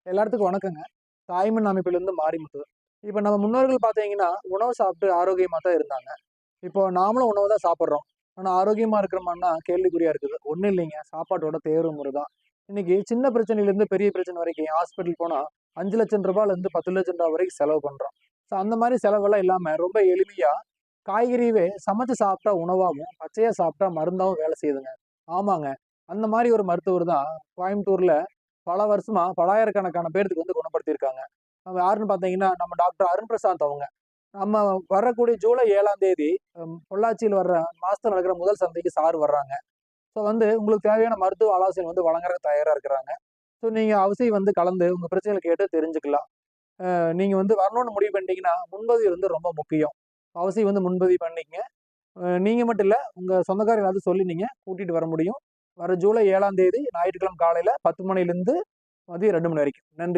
எல்லாத்துக்கும் வணக்கங்க. தாய்மண் அமைப்பிலிருந்து மாரிமுத்து. இப்ப நம்ம முன்னோர்கள் பார்த்தீங்கன்னா, உணவு சாப்பிட்டு ஆரோக்கியமா தான் இருந்தாங்க. இப்போ நாமளும் உணவு தான் சாப்பிடுறோம். ஆனா ஆரோக்கியமா இருக்கிறோமான்னா கேள்விக்குறியா இருக்குது. ஒண்ணும் இல்லைங்க. சாப்பாட்டோட தேர்வு முறை தான். இன்னைக்கு சின்ன பிரச்சனையிலேருந்து பெரிய பிரச்சனை வரைக்கும் ஹாஸ்பிட்டல் போனா ரூ. 5,00,000 ரூபாயிலேருந்து ரூ. 10,00,000 வரைக்கும் செலவு பண்றோம். ஸோ அந்த மாரி செலவெல்லாம் இல்லாம ரொம்ப எளிமையா காய்கறியவே சமைச்சு சாப்பிட்டா உணவாவும், பச்சையா சாப்பிட்டா மருந்தாவும் வேலை செய்யுதுங்க. ஆமாங்க. அந்த மாரி ஒரு மருத்துவர் தான் கோயம்புத்தூர்ல பல வருஷமா பல்லாயிரக்கணக்கான பேருக்கு வந்து குணப்படுத்தியிருக்காங்க. அவங்க யாருன்னு பார்த்தீங்கன்னா, நம்ம டாக்டர் அருண் பிரசாத் அவங்க. நம்ம வரக்கூடிய ஜூலை 7ஆம் தேதி பொள்ளாச்சியில் வர்ற மாசத்துல நடக்கிற முதல் சந்தைக்கு சார் வர்றாங்க. ஸோ வந்து உங்களுக்கு தேவையான மருத்துவ ஆலோசனை வந்து வழங்குறதுக்கு தயாரா இருக்கிறாங்க. ஸோ நீங்க அவசியம் வந்து கலந்து உங்க பிரச்சனைகள கேட்டு தெரிஞ்சுக்கலாம். நீங்க வந்து வரணும்னு முடிவு பண்ணிட்டீங்கன்னா, முன்பதிவு வந்து ரொம்ப முக்கியம். அவசியம் வந்து முன்பதிவு பண்ணிக்கங்க. நீங்க மட்டும் இல்ல, உங்க சொந்தக்காரங்க எல்லாத்தையும் சொல்லி நீங்க கூட்டிட்டு வர முடியும். வர ஜூலை 7ஆம் தேதி ஞாயிற்றுக்கிழமை காலையில 10 மணியிலிருந்து மதியம் 2 மணி வரைக்கும். நன்றி.